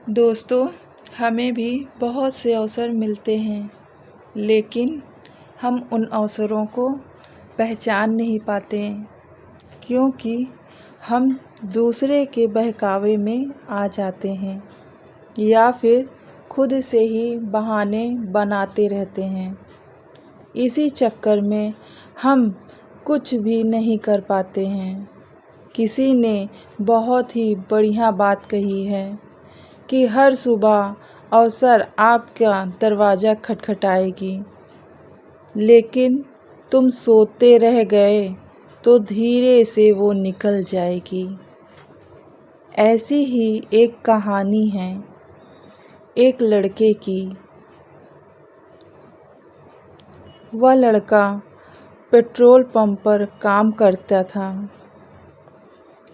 दोस्तों, हमें भी बहुत से अवसर मिलते हैं, लेकिन हम उन अवसरों को पहचान नहीं पाते क्योंकि हम दूसरे के बहकावे में आ जाते हैं या फिर खुद से ही बहाने बनाते रहते हैं। इसी चक्कर में हम कुछ भी नहीं कर पाते हैं। किसी ने बहुत ही बढ़िया बात कही है कि हर सुबह अवसर आपका दरवाज़ा खटखटाएगी, लेकिन तुम सोते रह गए तो धीरे से वो निकल जाएगी। ऐसी ही एक कहानी है एक लड़के की। वह लड़का पेट्रोल पंप पर काम करता था।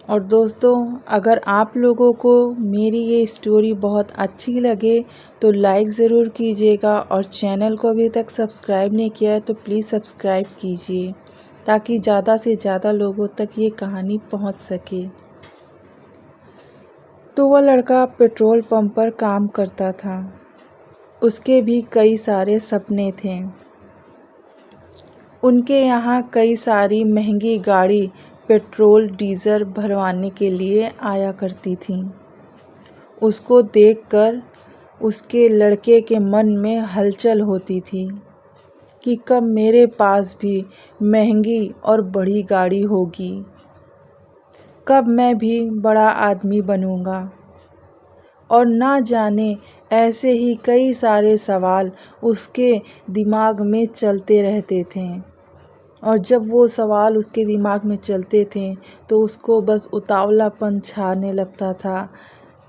और दोस्तों, अगर आप लोगों को मेरी ये स्टोरी बहुत अच्छी लगे तो लाइक ज़रूर कीजिएगा, और चैनल को अभी तक सब्सक्राइब नहीं किया है तो प्लीज़ सब्सक्राइब कीजिए ताकि ज़्यादा से ज़्यादा लोगों तक ये कहानी पहुंच सके। तो वह लड़का पेट्रोल पंप पर काम करता था। उसके भी कई सारे सपने थे। उनके यहाँ कई सारी महंगी गाड़ी पेट्रोल डीजल भरवाने के लिए आया करती थी। उसको देखकर उसके लड़के के मन में हलचल होती थी कि कब मेरे पास भी महंगी और बड़ी गाड़ी होगी, कब मैं भी बड़ा आदमी बनूंगा। और ना जाने ऐसे ही कई सारे सवाल उसके दिमाग में चलते रहते थे। और जब वो सवाल उसके दिमाग में चलते थे तो उसको बस उतावलापन छाने लगता था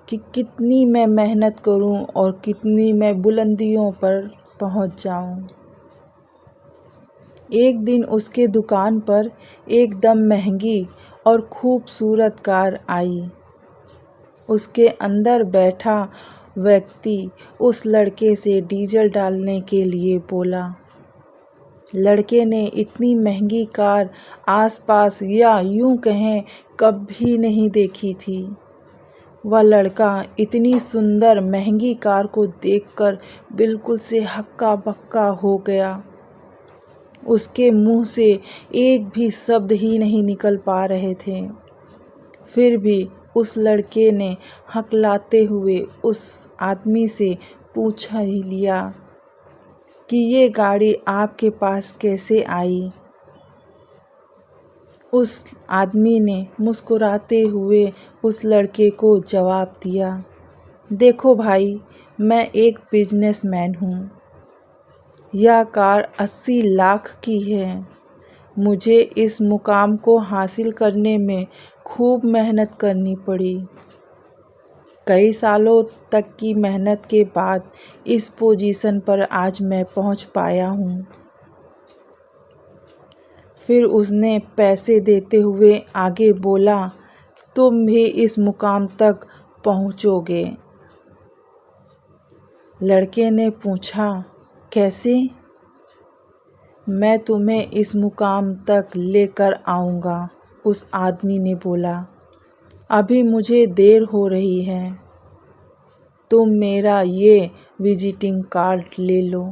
कि कितनी मैं मेहनत करूं और कितनी मैं बुलंदियों पर पहुंच जाऊं। एक दिन उसके दुकान पर एकदम महंगी और खूबसूरत कार आई। उसके अंदर बैठा व्यक्ति उस लड़के से डीजल डालने के लिए बोला। लड़के ने इतनी महंगी कार आसपास या यूं कहें कभी नहीं देखी थी। वह लड़का इतनी सुंदर महंगी कार को देखकर बिल्कुल से हक्का बक्का हो गया। उसके मुंह से एक भी शब्द ही नहीं निकल पा रहे थे। फिर भी उस लड़के ने हकलाते हुए उस आदमी से पूछ ही लिया कि ये गाड़ी आपके पास कैसे आई। उस आदमी ने मुस्कुराते हुए उस लड़के को जवाब दिया, देखो भाई, मैं एक बिजनेसमैन हूँ। यह कार 80 लाख की है। मुझे इस मुकाम को हासिल करने में खूब मेहनत करनी पड़ी। कई सालों तक की मेहनत के बाद इस पोजीशन पर आज मैं पहुंच पाया हूं। फिर उसने पैसे देते हुए आगे बोला, तुम भी इस मुकाम तक पहुंचोगे। लड़के ने पूछा, कैसे? मैं तुम्हें इस मुकाम तक लेकर आऊंगा, उस आदमी ने बोला। अभी मुझे देर हो रही है। तुम मेरा ये विजिटिंग कार्ड ले लो।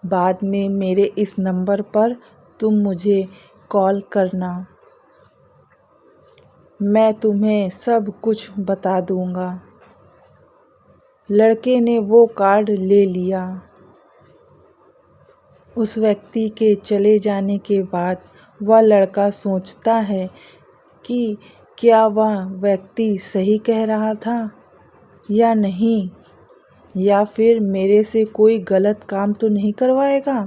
बाद में मेरे इस नंबर पर तुम मुझे कॉल करना। मैं तुम्हें सब कुछ बता दूंगा। लड़के ने वो कार्ड ले लिया। उस व्यक्ति के चले जाने के बाद वह लड़का सोचता है कि क्या वह व्यक्ति सही कह रहा था या नहीं, या फिर मेरे से कोई गलत काम तो नहीं करवाएगा।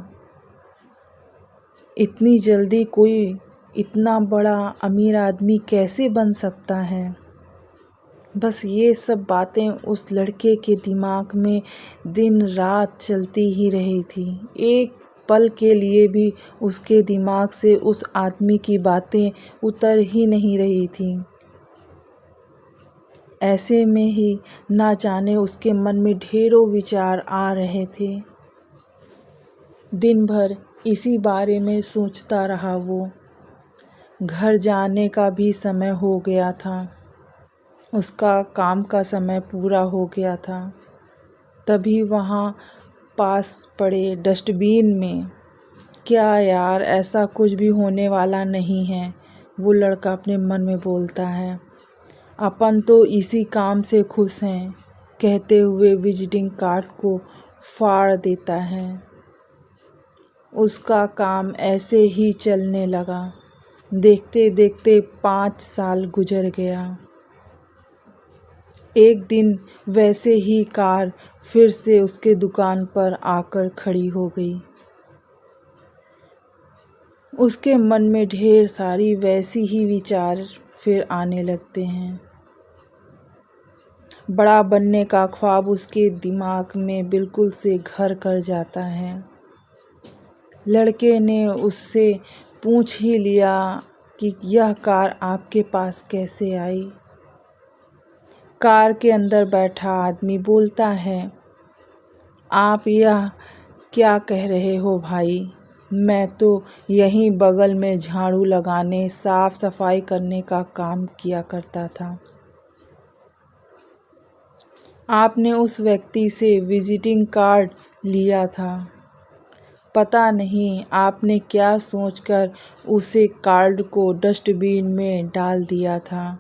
इतनी जल्दी कोई इतना बड़ा अमीर आदमी कैसे बन सकता है। बस ये सब बातें उस लड़के के दिमाग में दिन रात चलती ही रही थी। एक पल के लिए भी उसके दिमाग से उस आदमी की बातें उतर ही नहीं रही थी। ऐसे में ही ना जाने उसके मन में ढेरों विचार आ रहे थे। दिन भर इसी बारे में सोचता रहा वो। घर जाने का भी समय हो गया था। उसका काम का समय पूरा हो गया था। तभी वहाँ पास पड़े डस्टबिन में, क्या यार, ऐसा कुछ भी होने वाला नहीं है, वो लड़का अपने मन में बोलता है। अपन तो इसी काम से खुश हैं, कहते हुए विजिटिंग कार्ड को फाड़ देता है। उसका काम ऐसे ही चलने लगा। देखते देखते 5 साल गुजर गया। एक दिन वैसे ही कार फिर से उसके दुकान पर आकर खड़ी हो गई। उसके मन में ढेर सारी वैसी ही विचार फिर आने लगते हैं। बड़ा बनने का ख्वाब उसके दिमाग में बिल्कुल से घर कर जाता है। लड़के ने उससे पूछ ही लिया कि यह कार आपके पास कैसे आई। कार के अंदर बैठा आदमी बोलता है, आप यह क्या कह रहे हो भाई, मैं तो यहीं बगल में झाड़ू लगाने, साफ सफाई करने का काम किया करता था। आपने उस व्यक्ति से विजिटिंग कार्ड लिया था। पता नहीं आपने क्या सोचकर उसे कार्ड को डस्टबिन में डाल दिया था।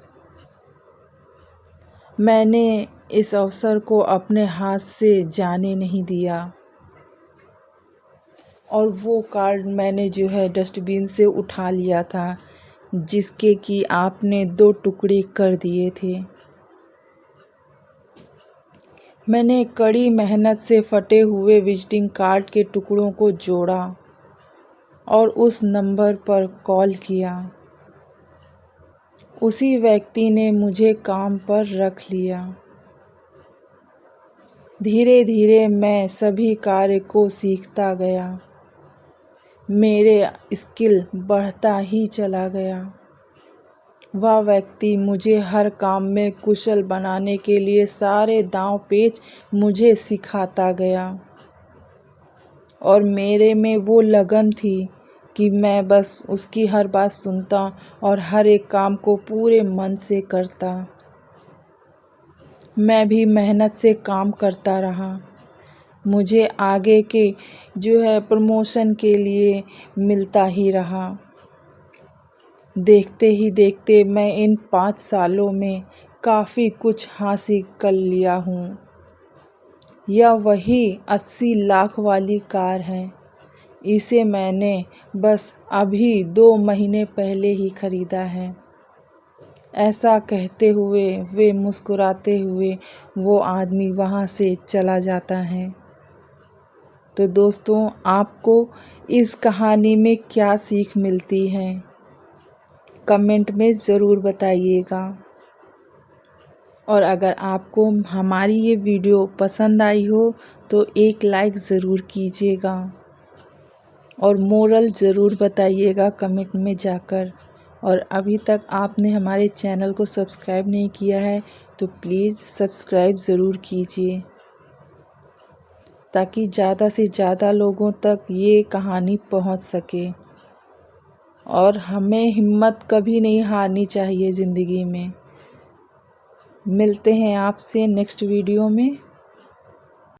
मैंने इस अवसर को अपने हाथ से जाने नहीं दिया और वो कार्ड मैंने जो है डस्टबिन से उठा लिया था, जिसके कि आपने 2 टुकड़े कर दिए थे। मैंने कड़ी मेहनत से फटे हुए विजिटिंग कार्ड के टुकड़ों को जोड़ा और उस नंबर पर कॉल किया। उसी व्यक्ति ने मुझे काम पर रख लिया। धीरे धीरे मैं सभी कार्य को सीखता गया। मेरे स्किल बढ़ता ही चला गया। वह व्यक्ति मुझे हर काम में कुशल बनाने के लिए सारे दांव पेच मुझे सिखाता गया और मेरे में वो लगन थी कि मैं बस उसकी हर बात सुनता और हर एक काम को पूरे मन से करता। मैं भी मेहनत से काम करता रहा। मुझे आगे के जो है प्रमोशन के लिए मिलता ही रहा। देखते ही देखते मैं इन 5 सालों में काफ़ी कुछ हासिल कर लिया हूँ। यह वही 80 लाख वाली कार है। इसे मैंने बस अभी 2 महीने पहले ही खरीदा है। ऐसा कहते हुए वे मुस्कुराते हुए वो आदमी वहाँ से चला जाता है। तो दोस्तों, आपको इस कहानी में क्या सीख मिलती है, कमेंट में ज़रूर बताइएगा। और अगर आपको हमारी ये वीडियो पसंद आई हो तो एक लाइक ज़रूर कीजिएगा और मोरल ज़रूर बताइएगा कमेंट में जाकर। और अभी तक आपने हमारे चैनल को सब्सक्राइब नहीं किया है तो प्लीज़ सब्सक्राइब ज़रूर कीजिए, ताकि ज़्यादा से ज़्यादा लोगों तक ये कहानी पहुंच सके। और हमें हिम्मत कभी नहीं हारनी चाहिए ज़िंदगी में। मिलते हैं आपसे नेक्स्ट वीडियो में।